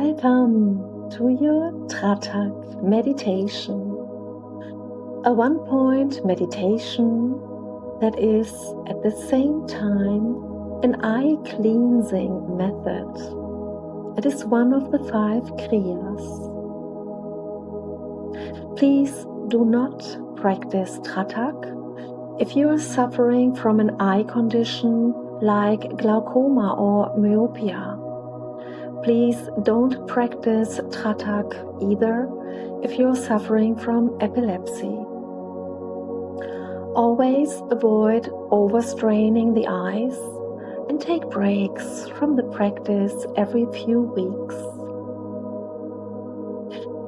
Welcome to your Tratak Meditation, a one-point meditation that is at the same time an eye-cleansing method. It is one of the 5 Kriyas. Please do not practice Tratak if you are suffering from an eye condition like glaucoma or myopia. Please don't practice Tratak either if you are suffering from epilepsy. Always avoid overstraining the eyes and take breaks from the practice every few weeks.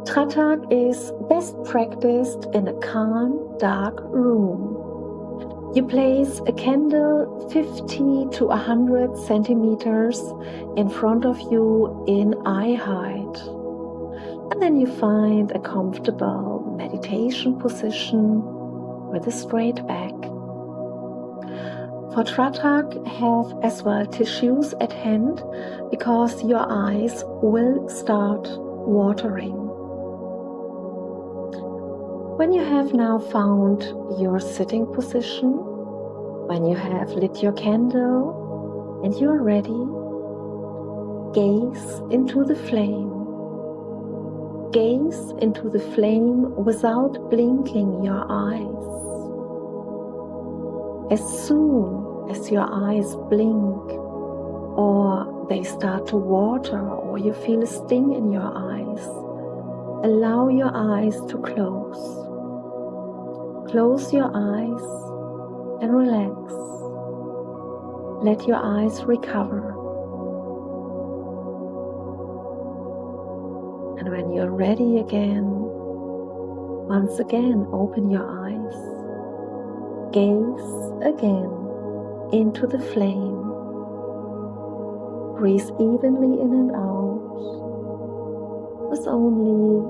Tratak is best practiced in a calm, dark room. You place a candle 50 to 100 centimeters in front of you in eye height. And then you find a comfortable meditation position with a straight back. For Tratak, have as well tissues at hand because your eyes will start watering. When you have now found your sitting position, when you have lit your candle and you are ready, gaze into the flame. Gaze into the flame without blinking your eyes. As soon as your eyes blink, or they start to water, or you feel a sting in your eyes, allow your eyes to close. Close your eyes and relax. Let your eyes recover. And when you're ready again, once again open your eyes. Gaze again into the flame. Breathe evenly in and out with only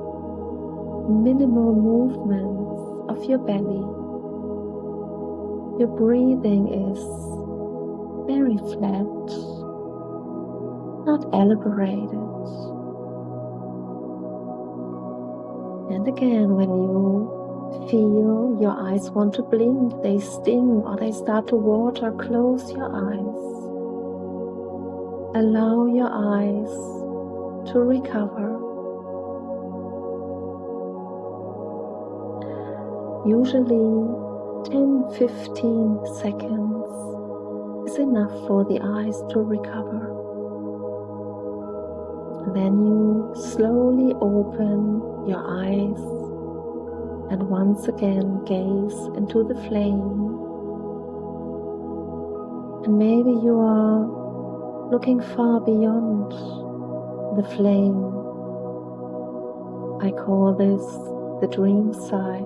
minimal movements of your belly. Your breathing is very flat, not elaborated. And again, when you feel your eyes want to blink, they sting or they start to water, close your eyes. Allow your eyes to recover. Usually 10-15 seconds is enough for the eyes to recover. And then you slowly open your eyes and once again gaze into the flame. And maybe you are looking far beyond the flame. I call this the dream side.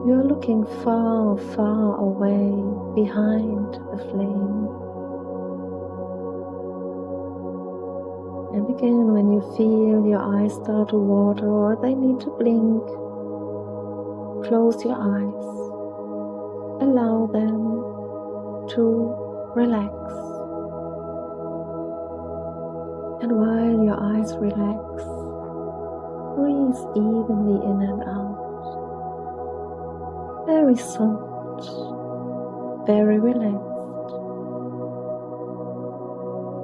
You're looking far, far away behind the flame. And again, when you feel your eyes start to water or they need to blink, close your eyes. Allow them to relax. And while your eyes relax, breathe evenly in and out. Very soft, very relaxed.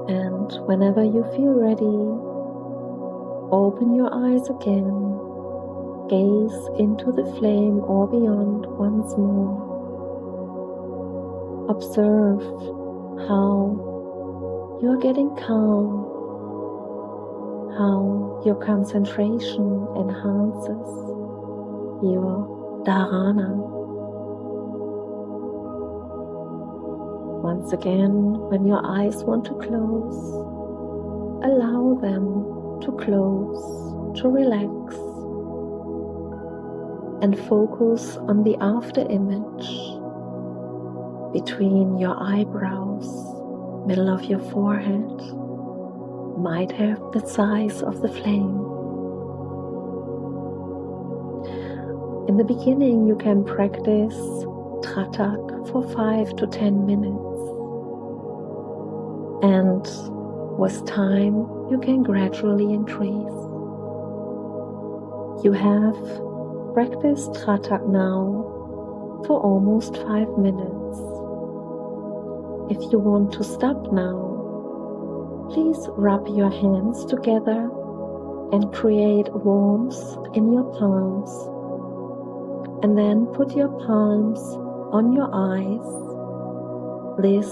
And whenever you feel ready, open your eyes again, gaze into the flame or beyond once more. Observe how you are getting calm, how your concentration enhances your dharana. Once again, when your eyes want to close, allow them to close, to relax, and focus on the after image between your eyebrows, middle of your forehead, might have the size of the flame. In the beginning, you can practice Tratak for 5 to 10 minutes. And With time, you can gradually increase. You have practiced Tratak now for almost 5 minutes. If you want to stop now, please rub your hands together and create warmth in your palms. And then put your palms on your eyes. This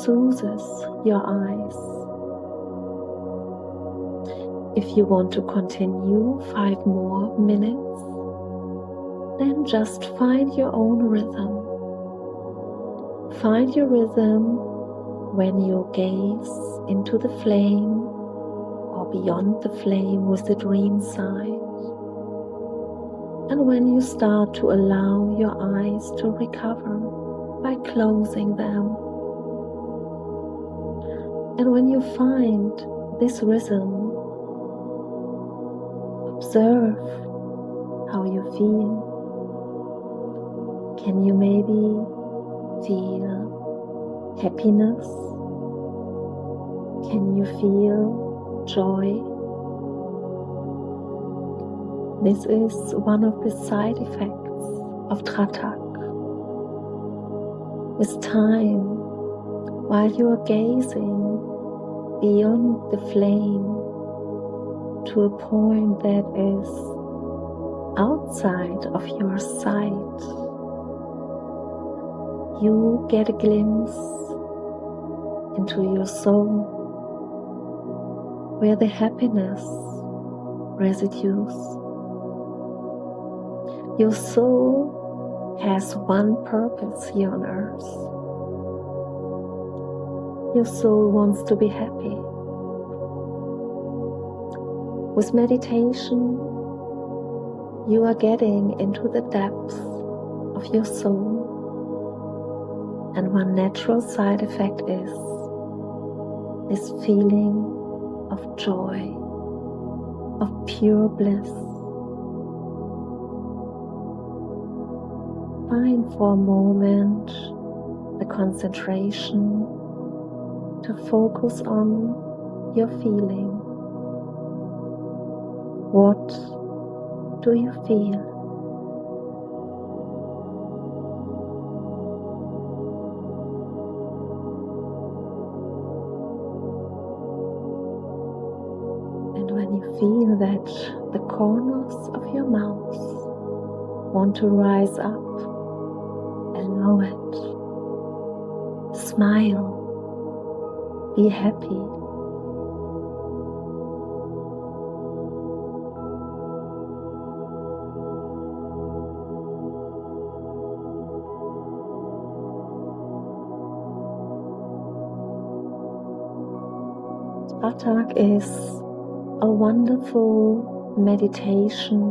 soothes your eyes. If you want to continue 5 more minutes, then just find your own rhythm. Find your rhythm when you gaze into the flame or beyond the flame with the dream side. And when you start to allow your eyes to recover by closing them. And when you find this rhythm, observe how you feel. Can you maybe feel happiness? Can you feel joy? This is one of the side effects of Tratak. With time, while you are gazing beyond the flame to a point that is outside of your sight, you get a glimpse into your soul, where the happiness resides. Your soul has one purpose here on earth. Your soul wants to be happy. With meditation, you are getting into the depths of your soul. And one natural side effect is this feeling of joy, of pure bliss. Find for a moment the concentration to focus on your feeling. What do you feel? And when you feel that the corners of your mouth want to rise up, allow it. Smile. Be happy. Tratak is a wonderful meditation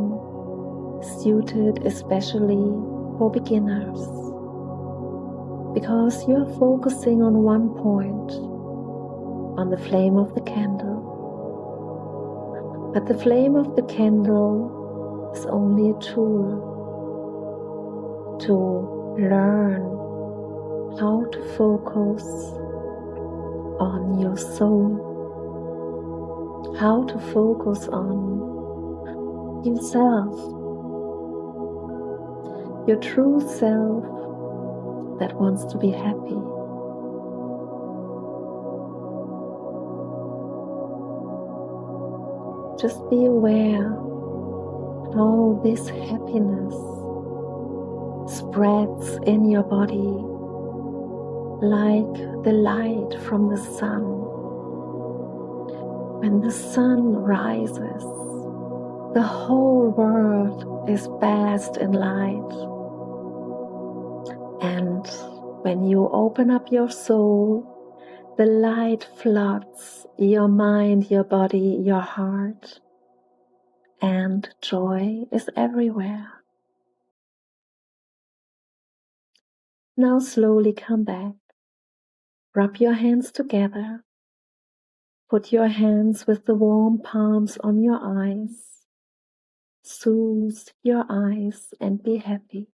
suited especially for beginners, because you are focusing on one point, on the flame of the candle. But the flame of the candle is only a tool to learn how to focus on your soul, how to focus on yourself, your true self that wants to be happy. Just be aware how this happiness spreads in your body like the light from the sun. When the sun rises, the whole world is bathed in light. And when you open up your soul, the light floods your mind, your body, your heart, and joy is everywhere. Now slowly come back. Rub your hands together. Put your hands with the warm palms on your eyes. Soothe your eyes and be happy.